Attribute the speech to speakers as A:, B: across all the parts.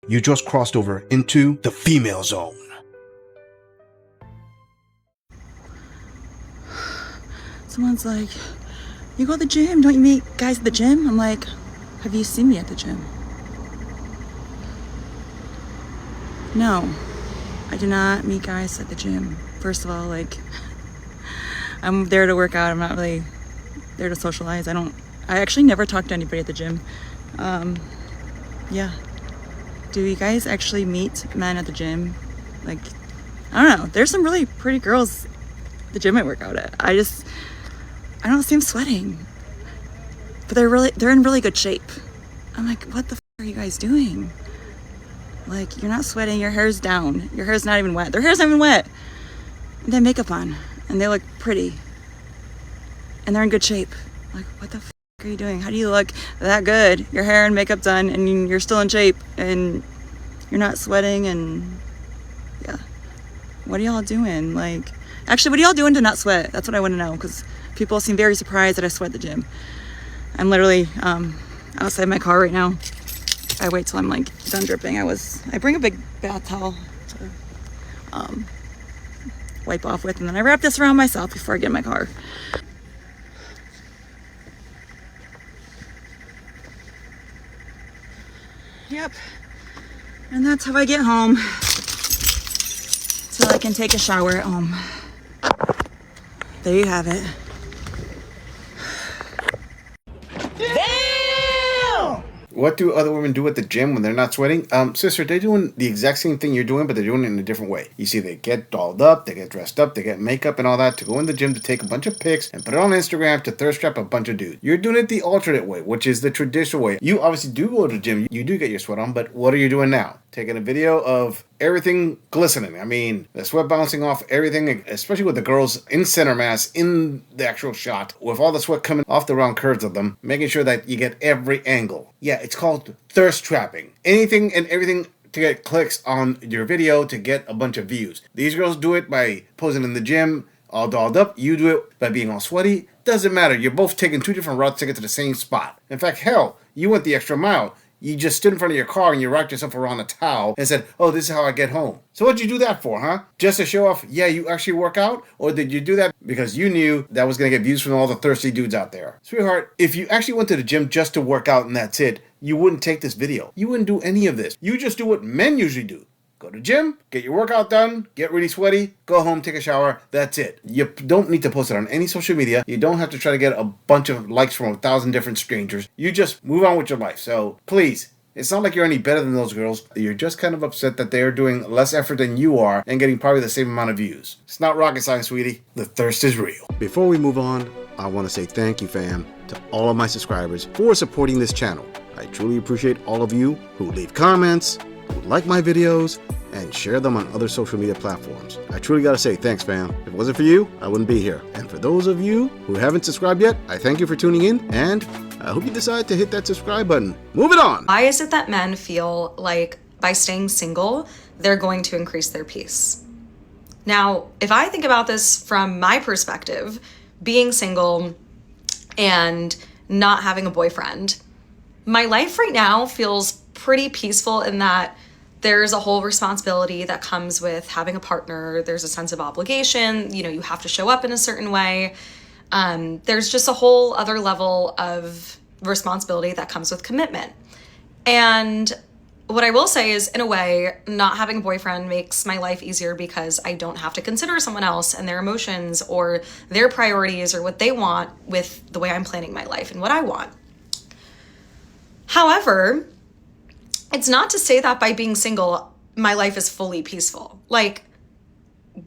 A: You just crossed over into the female zone.
B: Someone's like, you go to the gym, don't you meet guys at the gym? I'm like, have you seen me at the gym? No, I do not meet guys at the gym. First of all, like, I'm there to work out. I'm not really there to socialize. I actually never talk to anybody at the gym. Yeah. Do you guys actually meet men at the gym? Like, I don't know. There's some really pretty girls at the gym I work out at. I don't see them sweating. But they're in really good shape. I'm like, what the f are you guys doing? Like, you're not sweating, your hair's down. Your hair's not even wet. Their hair's not even wet. And they have makeup on. And they look pretty. And they're in good shape. Like, what the f are you doing? How do you look that good? Your hair and makeup done and you're still in shape and you're not sweating and yeah. What are y'all doing? Like, actually, what are y'all doing to not sweat? That's what I want to know, because people seem very surprised that I sweat at the gym. I'm literally outside my car right now. I wait till I'm like done dripping. I bring a big bath towel to wipe off with, and then I wrap this around myself before I get in my car. Yep. And that's how I get home. So I can take a shower at home. There you have it.
A: What do other women do at the gym when they're not sweating? Sister, they're doing the exact same thing you're doing, but they're doing it in a different way. You see, they get dolled up, they get dressed up, they get makeup and all that to go in the gym to take a bunch of pics and put it on Instagram to thirst trap a bunch of dudes. You're doing it the alternate way, which is the traditional way. You obviously do go to the gym, you do get your sweat on, but what are you doing now? Taking a video of everything glistening. I mean, the sweat bouncing off everything, especially with the girls in center mass in the actual shot, with all the sweat coming off the round curves of them, making sure that you get every angle. Yeah, it's called thirst trapping. Anything and everything to get clicks on your video to get a bunch of views. These girls do it by posing in the gym, all dolled up. You do it by being all sweaty. Doesn't matter. You're both taking two different routes to get to the same spot. In fact, hell, you went the extra mile. You just stood in front of your car and you wrapped yourself around a towel and said, oh, this is how I get home. So what'd you do that for, huh? Just to show off, yeah, you actually work out? Or did you do that because you knew that was going to get views from all the thirsty dudes out there? Sweetheart, if you actually went to the gym just to work out and that's it, you wouldn't take this video. You wouldn't do any of this. You just do what men usually do. Go to the gym, get your workout done, get really sweaty, go home, take a shower, that's it. You don't need to post it on any social media. You don't have to try to get a bunch of likes from 1,000 different strangers. You just move on with your life. So please, it's not like you're any better than those girls. You're just kind of upset that they're doing less effort than you are and getting probably the same amount of views. It's not rocket science, sweetie. The thirst is real. Before we move on, I want to say thank you, fam, to all of my subscribers for supporting this channel. I truly appreciate all of you who leave comments, who like my videos, and share them on other social media platforms. I truly gotta say thanks, fam. If it wasn't for you, I wouldn't be here. And for those of you who haven't subscribed yet, I thank you for tuning in, and I hope you decide to hit that subscribe button. Moving on!
C: Why is it that men feel like by staying single, they're going to increase their peace? Now, if I think about this from my perspective, being single and not having a boyfriend, my life right now feels pretty peaceful in that there's a whole responsibility that comes with having a partner. There's a sense of obligation. You know, you have to show up in a certain way. There's just a whole other level of responsibility that comes with commitment. And what I will say is, in a way, not having a boyfriend makes my life easier because I don't have to consider someone else and their emotions or their priorities or what they want with the way I'm planning my life and what I want. However, it's not to say that by being single, my life is fully peaceful. Like,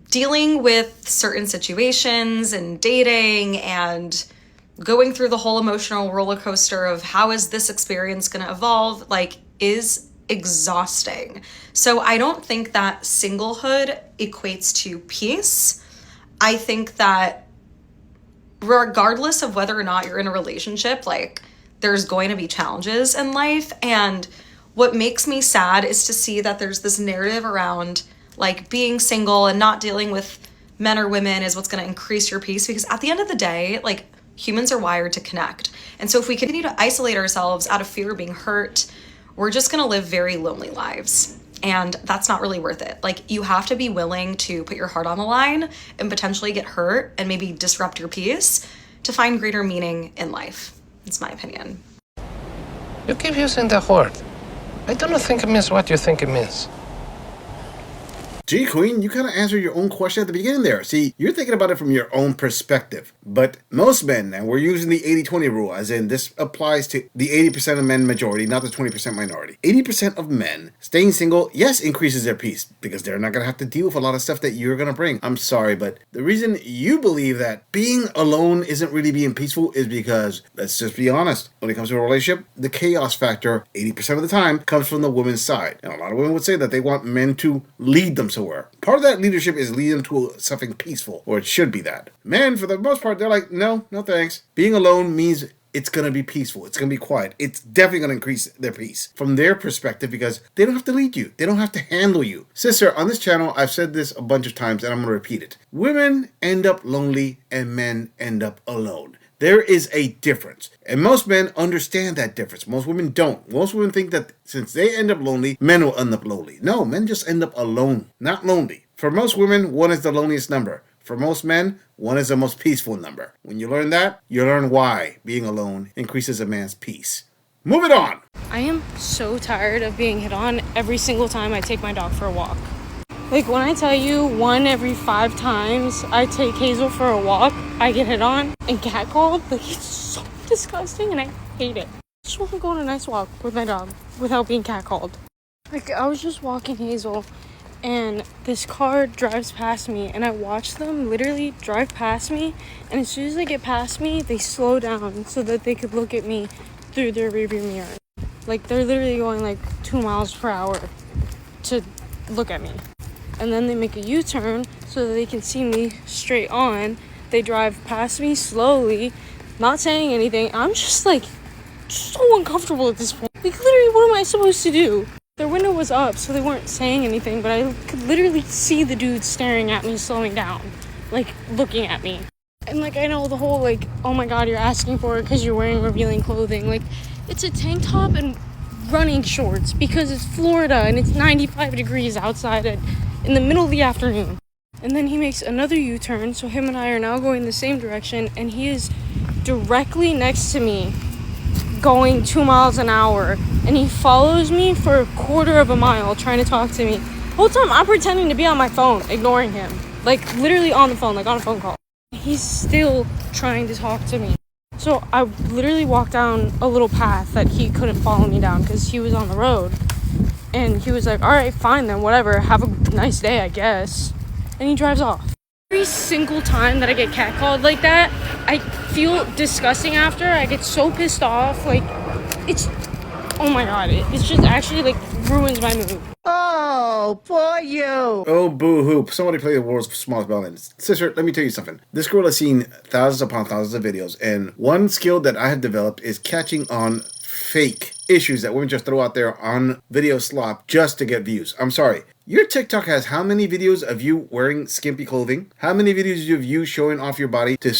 C: dealing with certain situations and dating and going through the whole emotional roller coaster of how is this experience going to evolve, like, is exhausting. So I don't think that singlehood equates to peace. I think that regardless of whether or not you're in a relationship, like, there's going to be challenges in life. And what makes me sad is to see that there's this narrative around like being single and not dealing with men or women is what's going to increase your peace, because at the end of the day, like, humans are wired to connect. And so if we continue to isolate ourselves out of fear of being hurt we're just gonna live very lonely lives. And that's not really worth it. Like, you have to be willing to put your heart on the line and potentially get hurt and maybe disrupt your peace to find greater meaning in life. It's my opinion.
D: You keep using the word. I don't think it means what you think it means.
A: Gee, Queen, you kind of answered your own question at the beginning there. See, you're thinking about it from your own perspective. But most men, and we're using the 80-20 rule, as in this applies to the 80% of men majority, not the 20% minority. 80% of men staying single, yes, increases their peace, because they're not going to have to deal with a lot of stuff that you're going to bring. I'm sorry, but the reason you believe that being alone isn't really being peaceful is because, let's just be honest, when it comes to a relationship, the chaos factor, 80% of the time, comes from the woman's side. And a lot of women would say that they want men to lead them somewhere. Part of that leadership is leading them to something peaceful, or it should be that. Men, for the most part, they're like, no thanks. Being alone means it's going to be peaceful. It's going to be quiet. It's definitely going to increase their peace from their perspective because they don't have to lead you. They don't have to handle you. Sister, on this channel, I've said this a bunch of times and I'm going to repeat it. Women end up lonely and men end up alone. There is a difference. And most men understand that difference. Most women don't. Most women think that since they end up lonely, men will end up lonely. No, men just end up alone, not lonely. For most women, 1 is the loneliest number. For most men, 1 is the most peaceful number. When you learn that, you learn why being alone increases a man's peace. Moving on.
E: I am so tired of being hit on every single time I take my dog for a walk. Like, when I tell you 1 every 5 times I take Hazel for a walk, I get hit on and catcalled. Like, it's so disgusting and I hate it. I just want to go on a nice walk with my dog without being catcalled. Like, I was just walking Hazel and this car drives past me and I watch them literally drive past me, and as soon as they get past me, they slow down so that they could look at me through their rearview mirror. Like, they're literally going like 2 miles per hour to look at me. And then they make a U-turn so that they can see me straight on. They drive past me slowly, not saying anything. I'm just like so uncomfortable at this point. Like, literally, what am I supposed to do? Their window was up, so they weren't saying anything, but I could literally see the dude staring at me, slowing down, like looking at me. And like, I know the whole like, oh my god, you're asking for it because you're wearing revealing clothing. Like, it's a tank top and running shorts because it's Florida and it's 95 degrees outside in the middle of the afternoon. And then he makes another U-turn, so him and I are now going the same direction, and he is directly next to me going 2 miles an hour, and he follows me for 1/4 of a mile trying to talk to me. The whole time I'm pretending to be on my phone, ignoring him, like literally on the phone, like on a phone call. He's still trying to talk to me. So I literally walked down a little path that he couldn't follow me down because he was on the road. And he was like, all right, fine then, whatever. Have a nice day, I guess. And he drives off. Every single time that I get catcalled like that, I feel disgusting after. I get so pissed off. Like, it's, oh my god, it's just actually like ruins my mood.
F: Oh, poor you.
A: Oh, boo-hoo. Somebody play the world's smallest violin. Sister, let me tell you something. This girl has seen thousands upon thousands of videos, and one skill that I have developed is catching on fake issues that women just throw out there on video slop just to get views. I'm sorry. Your TikTok has how many videos of you wearing skimpy clothing? How many videos of you showing off your body to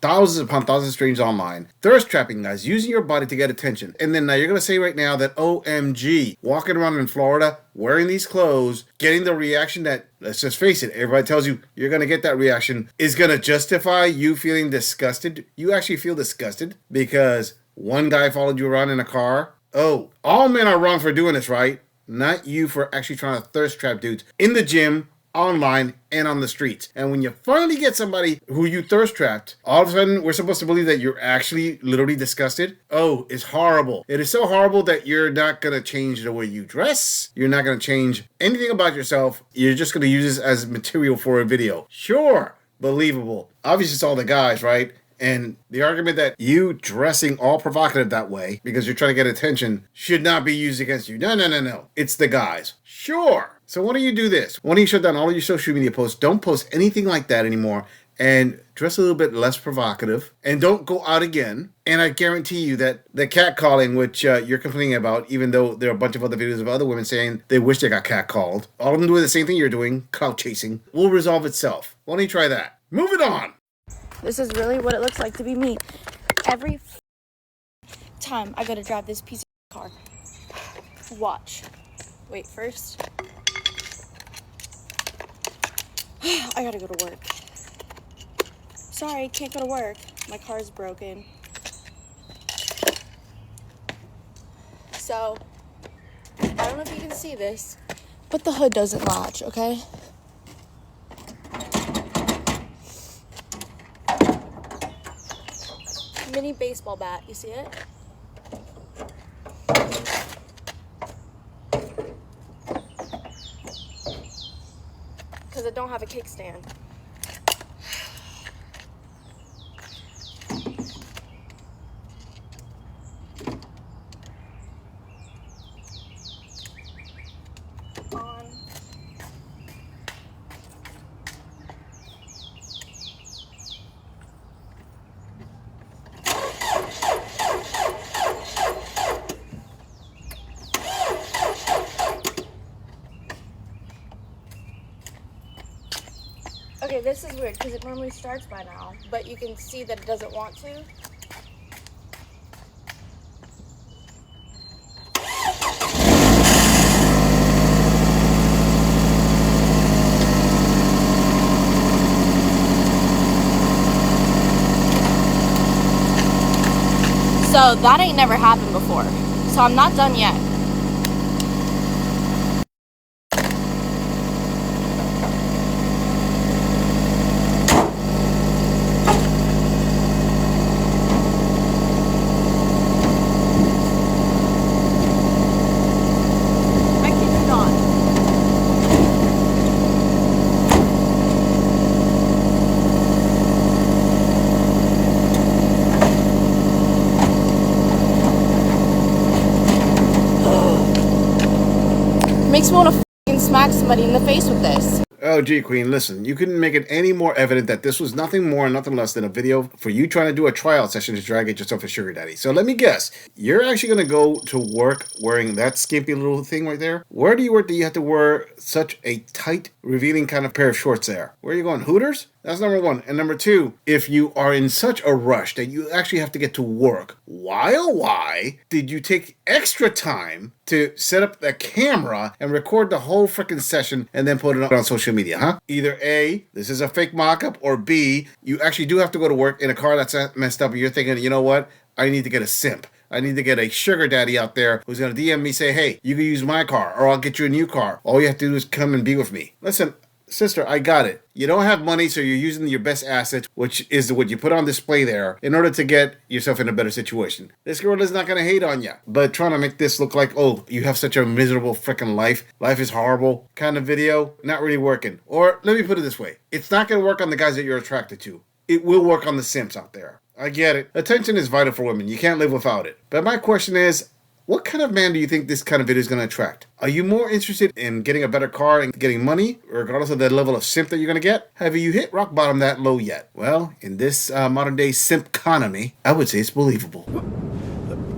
A: thousands upon thousands of strangers online? Thirst trapping, guys, using your body to get attention. And then now you're going to say right now that OMG, walking around in Florida, wearing these clothes, getting the reaction that, let's just face it, everybody tells you you're going to get that reaction, is going to justify you feeling disgusted. You actually feel disgusted because one guy followed you around in a car. Oh, all men are wrong for doing this, right? Not you for actually trying to thirst trap dudes in the gym, online, and on the streets. And when you finally get somebody who you thirst trapped, all of a sudden we're supposed to believe that you're actually literally disgusted. Oh, it's horrible. It is so horrible that you're not going to change the way you dress. You're not going to change anything about yourself. You're just going to use this as material for a video. Sure, believable. Obviously it's all the guys, right? And the argument that you dressing all provocative that way because you're trying to get attention should not be used against you. No. It's the guys. Sure. So why don't you do this? Why don't you shut down all of your social media posts? Don't post anything like that anymore and dress a little bit less provocative and don't go out again. And I guarantee you that the catcalling, which you're complaining about, even though there are a bunch of other videos of other women saying they wish they got catcalled, all of them doing the same thing you're doing, clout chasing, will resolve itself. Why don't you try that? Moving on.
G: This is really what it looks like to be me. Every time I go to drive this piece of car. Watch. Wait, first. I gotta go to work. Sorry, can't go to work. My car's broken. So, I don't know if you can see this, but the hood doesn't latch, okay? Mini baseball bat, you see it? Because it don't have a kickstand. On. Okay, this is weird because it normally starts by now, but you can see that it doesn't want to. So that ain't never happened before. So I'm not done yet. I kid you not. Makes me want to f***ing smack somebody in the face with this.
A: Oh, gee, Queen, listen, you couldn't make it any more evident that this was nothing more and nothing less than a video for you trying to do a tryout session to try to get yourself a sugar daddy. So let me guess, you're actually going to go to work wearing that skimpy little thing right there? Where do you work that you have to wear such a tight, revealing kind of pair of shorts there? Where are you going, Hooters? That's number one. And number two, if you are in such a rush that you actually have to get to work, why did you take extra time to set up the camera and record the whole freaking session and then put it on social media, huh? Either A, this is a fake mock-up, or B, you actually do have to go to work in a car that's messed up and you're thinking, you know what? I need to get a simp. I need to get a sugar daddy out there who's going to DM me, say, hey, you can use my car or I'll get you a new car. All you have to do is come and be with me. Listen, sister, I got it. You don't have money, so you're using your best asset, which is what you put on display there, in order to get yourself in a better situation. This girl is not going to hate on you, but trying to make this look like, oh, you have such a miserable freaking life, life is horrible kind of video, not really working. Or let me put it this way. It's not going to work on the guys that you're attracted to. It will work on the simps out there. I get it. Attention is vital for women. You can't live without it. But my question is, what kind of man do you think this kind of video is going to attract? Are you more interested in getting a better car and getting money, regardless of the level of simp that you're going to get? Have you hit rock bottom that low yet? Well, in this modern day simp economy, I would say it's believable.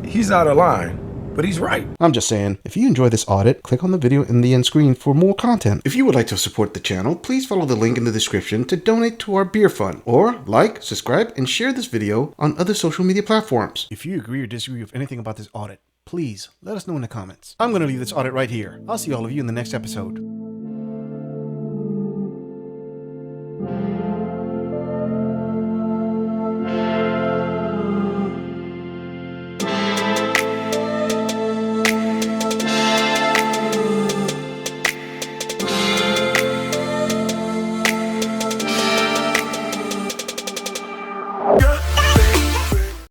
H: He's out of line, but he's right.
A: I'm just saying, if you enjoy this audit, click on the video in the end screen for more content. If you would like to support the channel, please follow the link in the description to donate to our beer fund, or like, subscribe, and share this video on other social media platforms. If you agree or disagree with anything about this audit, please let us know in the comments. I'm going to leave this audit right here. I'll see all of you in the next episode.